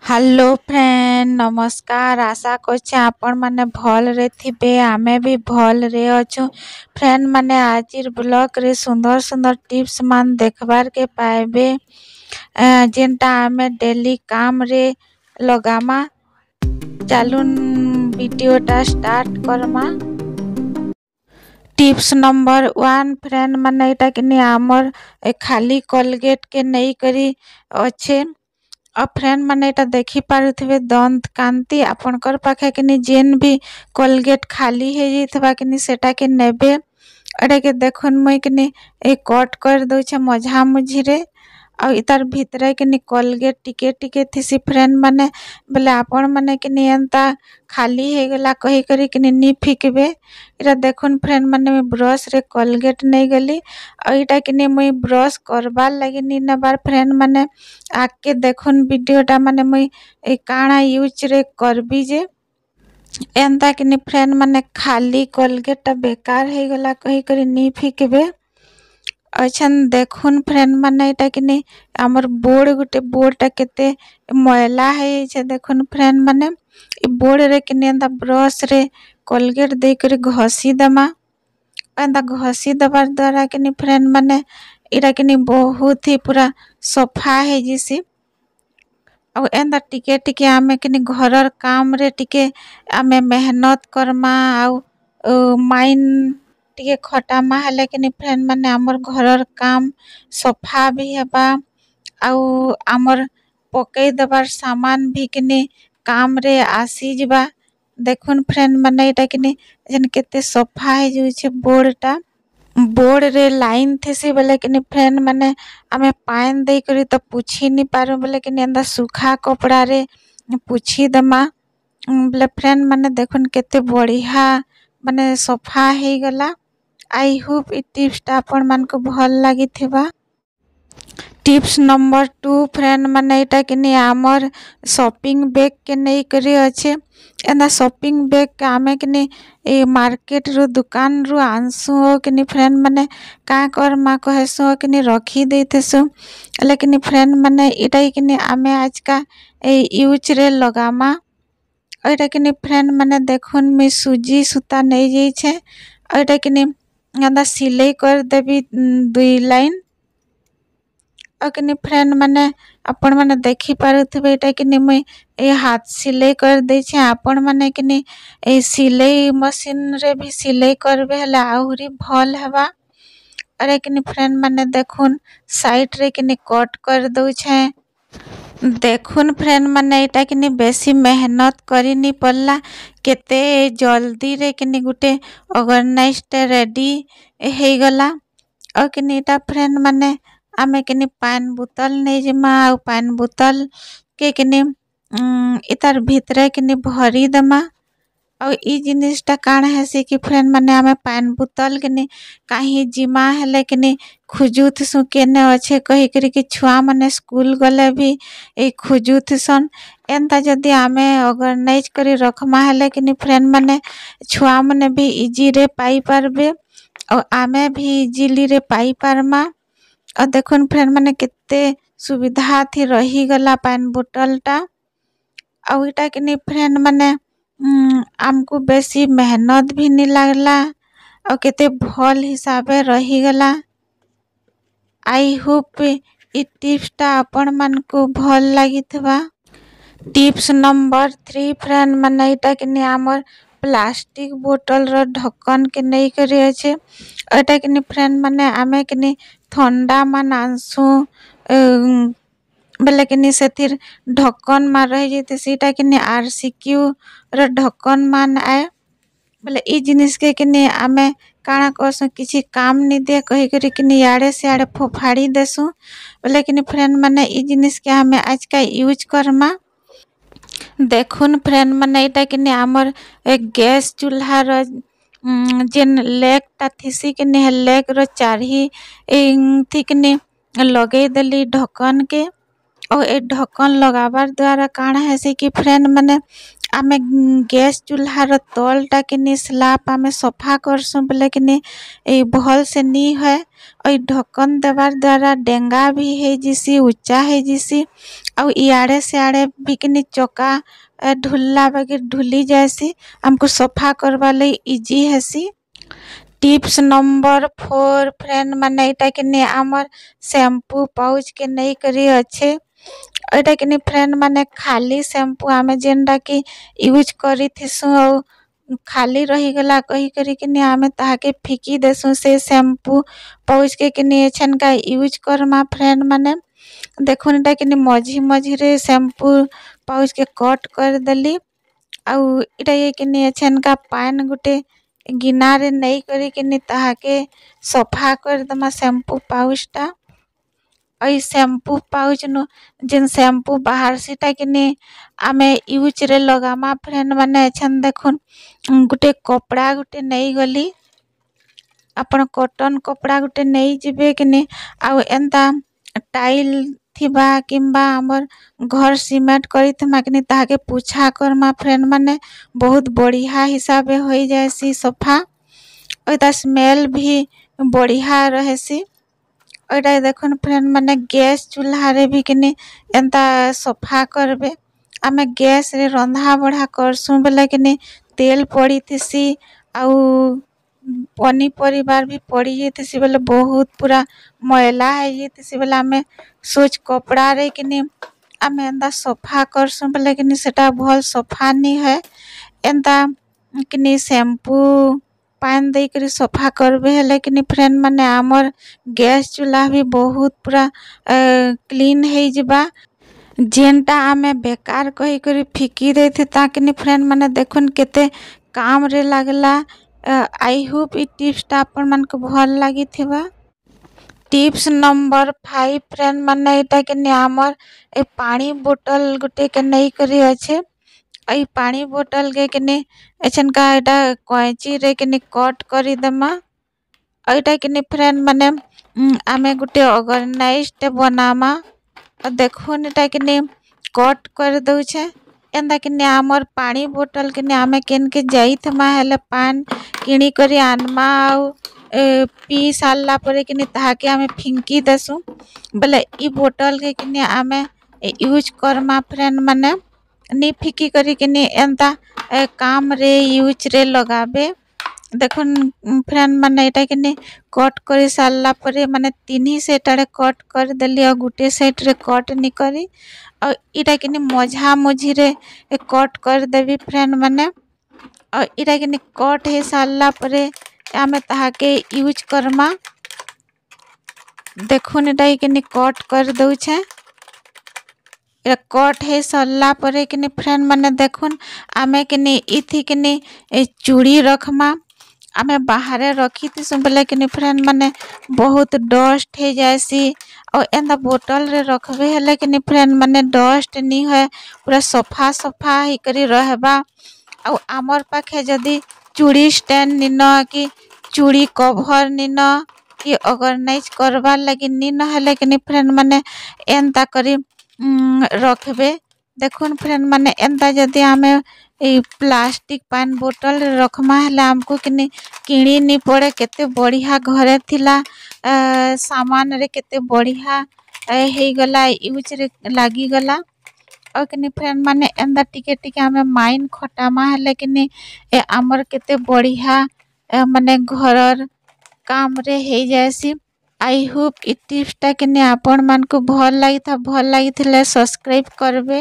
Hello friend नमस्कार। आशा करछे आपण माने भल रे थिबे। आमे भी भल रे अछु। फ्रेंड माने आजिर ब्लॉग रे सुंदर सुंदर टिप्स मान देखबार के पाएबे जेनटा आमे डेली काम रे लगामा। चालून वीडियोटा स्टार्ट करमा। टिप्स नंबर 1 फ्रेंड माने एटा किनी आमर खाली कोलगेट के नहीं करी अच्छे। फ्रेंड माने एटा देखि पारुथिबे दंत कांति आपनकर पाखे किनी जेन भी कोलगेट खाली हे जैथबा किनी सेटा के नेबे। एटा के देखुन मुई किनी ए कट कर दोछे मझा मुझी रे आ इतार भितरे किनी कोलगेट टिके टिके थिसी। फ्रेंड माने बोले आपण माने किनी एंता खाली हे गला कहि करी किनी नी फिकबे। इरा देखुन फ्रेंड माने मैं ब्रश रे कोलगेट नहीं गली आ इटा किनी मुई ब्रश करबार लगी नी नबार। फ्रेंड माने आके देखुन वीडियोटा माने मुई ए काणा यूज रे करबी जे एंता किनी फ्रेंड माने खाली कोलगेट बेकार हे गला कहि करी नी फिकबे। अच्छा देखुन फ्रेंड माने एटा किनी हमर बोर्ड गुटे बोर्डटा केते मैला हे छे। देखुन फ्रेंड माने ई बोर्ड रे किनी एंता ब्रश रे कोलगेट दे करी घसी दमा। एंता घसी दबार द्वारा किनी फ्रेंड माने इरा किनी बहुत ही पूरा सफा हे जिसी। और एंता टिके टिके आमे किनी घरर काम रे टिके आमे मेहनत करमा आउ माइंड टिके खटामा हेले किनी फ्रेंड माने हमर घरर काम सफा भी हेबा आउ हमर पकई दबार सामान भी किनी काम रे आसी जिबा। देखुन फ्रेंड माने एटा किनी जेन केते सफा हे जुछे बोर्डटा। बोर्ड रे लाइन थेसी बोले किनी फ्रेंड माने आमे पाइन दे करी तो पुछी नी पारू बोले किनी एंदा सूखा कपड़ा रे पुछी दमा। बोले फ्रेंड माने देखुन केते बढ़िया माने सफा हे गला। आई होप ई टिप्सटा आपण मानको भल लागि थिबा। टिप्स नंबर 2 फ्रेंड माने एटा किनी आमर शॉपिंग बैग के नहीं करी अच्छे। एंदा शॉपिंग बैग के आमे किनी ए मार्केट रो दुकान रो आनसु किनी फ्रेंड माने का कर मा कहेसु किनी रखी देथेसु। लेकिन फ्रेंड माने एटा किनी आमे आज का ए यूज रे लगामा। एटा किनी फ्रेंड माने देखुन मी सूजी सूता नहीं जाई छे। एटा किनी एंदा सिलाई कर देबी 2 लाइन किनी फ्रेंड माने आपण माने देखि पारुथिबे एटा किनी मुई ए हाथ सिलाई कर दे छे। आपण माने किनी ए सिलाई मशीन रे भी सिलाई करबे हले आहुरी भल हेबा। अरे किनी फ्रेंड माने देखुन साइड रे किनी कट कर दउ छे। देखुन फ्रेंड माने एटा किनी बेसी मेहनत करी नी पड़ला केते जल्दी रे किनी गुटे ऑर्गेनाइज्ड रेडी हे गला। और किनी एटा फ्रेंड माने आमे किनी पानी बोतल नहीं जमा आउ पानी बोतल के किनी इतार भितरे किनी भरी दमा। और ई जिनिसटा काण हेसी कि फ्रेंड माने आमे पानी बोतल किनी काही जिमा हेले किनी खुजुथसु केने अच्छे कहि करी कि छुआ माने स्कूल गले भी ए खुजुथसन। एंता जदी आमे ऑर्गेनाइज करी रखमा हेले किनी फ्रेंड माने छुआ माने भी इजी रे पाई पारबे और आमे भी इजीली रे पाई पारमा। और देखुन फ्रेंड माने केते सुविधा थी रही गला पानी बोतलटा। और इटा किनी फ्रेंड माने हमको बेसी मेहनत भी नहीं लागला और केते भल हिसाबे रही गला। आई होप ई टिप्सटा आपण मानको भल लागि थबा। टिप्स नंबर 3 फ्रेंड माने एटा किनी हमर प्लास्टिक बोतल रो ढक्कन के नहीं करी अच्छे। एटा किनी फ्रेंड माने आमे किनी ठंडा मान आनसु बोले किनी सेथिर ढक्कन मार रही जेते सीटा किनी आरसीक्यू रो ढक्कन मान आए। बोले ई जिनिस के किनी आमे काणा करसु किछि काम नी दे कहि करी किनी याडे से याडे फोफाड़ी देसु। बोले किनी फ्रेंड माने ई जिनिस के आमे आज का यूज करमा। देखुन फ्रेंड माने एटा किनी हमर एक गैस चूल्हा रो जेन लेगटा थिसी किनी लेग रो चारही थी किनी लगे देली ढक्कन के। और ए ढक्कन लगाबार द्वारा काणा हेसी कि फ्रेंड माने आमे गैस चूल्हार तलटा किनी स्लाप आमे सफा करसुँ बोले किनी भल से नी है। ढक्कन देवार द्वारा डेंगा भी है जिसी उच्चा है जिसी आउ इयाड़े सियाड़े भी किनी चौका ढुल्ला बागे ढुली जाएसी हमको सफा करवा लई इजी हेसी। टिप्स नंबर 4 फ्रेंड माने एटा किनी आमर शैम्पू पाउच के नहीं करी अच्छे एटा किनी फ्रेंड माने खाली शैम्पू आमे जेनटा कि यूज करी थिसु खाली रही गला कही करी किनी आमे ताके फिकी देसु से शैम्पू पाउच के किनी एछन का यूज करमा फ्रेंड माने देखुन एटा किनी मझी मझी रे शैम्पू पाउच के कट कर देली आउ एटा ये किनी एछन का पान गुटे गिना रे नहीं करी किनी ताके सफा कर दमा शैम्पू पाउचटा शैम्पू पाउच नु जिन शैम्पू बाहर सीटा किनी आमे यूज रे लगामा फ्रेंड माने एछन देखुन गुटे कपड़ा गुटे नहीं गली आपण कॉटन कपड़ा गुटे नहीं जिबे किनी आउ एंता टाइल थिबा किंबा हमर घर सीमेंट करी थमा किनी ताके पूछा करमा फ्रेंड माने बहुत बढ़िया हिसाबे होई जायसी सफा ओइता स्मेल भी बढ़िया रहेसी। ओइटा देखुन फ्रेंड माने गैस चूल्हा रे भी किनी एंता सफा करबे आमे गैस रे रंधा बढ़ा करसुँ बोले किनी तेल पड़ी थिसी आउ पनी परिवार भी पड़ी जेतिसी बोले बहुत पूरा मैला है जेतिसी बोले आमे सोच कपड़ा रे किनी आमे एंता सफा करसुँ बोले किनी सेटा भल सफा नी है एंता किनी शैम्पू पान दे करी सफा करबे हेले किनी फ्रेंड माने आमर गैस चूल्हा भी बहुत पूरा क्लीन है जिबा जेनटा आमे बेकार कही करी फिकी देथि ताकिनी फ्रेंड माने देखुन केते काम रे लागला। आई होप ई टिप्सटा आपण मानक भल लागी थिबा। टिप्स नंबर 5 फ्रेंड माने एटा किनी आमर पानी बोतल गुटे के नहीं करी अच्छे पानी बोतल के किनी एछन का एटा कैंची रे किनी कट करी देमा एटा किनी फ्रेंड माने आमे गुटे ऑर्गेनाइज्ड बनामा देखुन एटा किनी कट कर दउछे एंदा किनी आमर पानी बोतल किनी आमे केन के जाइथमा हेले पान किणी करी आनमा आउ पी सारला परे किनी ताके आमे फिंकी देसु बोले ई बोतल के किनी आमे यूज करमा फ्रेंड माने नी फिकी करी किनी एंता काम रे यूज रे लगाबे देखुन फ्रेंड माने एटा किनी कट करी सारला परे माने तीनी सेट रे कट कर देली और गुटे सेट रे कट नी करी और इटा किनी मझा मझी रे कट कर देबी फ्रेंड माने और इटा किनी कट हे सारला परे आमे ताहाके यूज करमा देखुन एटा किनी कट कर दउछे कट है सरला परे किनी फ्रेंड माने देखुन आमे किनी इथि किनी चूड़ी रखमा आमे बाहर रखी थी बोले किनी फ्रेंड माने बहुत डस्ट है जायसी और एंदा बोतल रे रखबे हेले किनी फ्रेंड माने डस्ट नी है पूरा सफा सफा ही करी रहबा और आमर पाखे जदी चूड़ी स्टैंड निन कि चूड़ी कवर निन कि ऑर्गेनाइज करबा लगी निन हेले किनी फ्रेंड माने एंता करी रखबे देखुन फ्रेंड माने एंता जदी आमे प्लास्टिक पान बोतल रखमा हेले हमको किनी किणी नी पड़े केते बढ़िया घरे थिला सामान रे केते बढ़िया हे गला यूज रे लागी गला और किनी फ्रेंड माने एंदा टिके टिके आमे माइन खटामा हेले किनी आमर केते बढ़िया माने घरर काम रे हे जायसी। आई होप ई टिप्सटा किनी आपण मान को भल लागी था भल लागी थिले सब्सक्राइब करबे।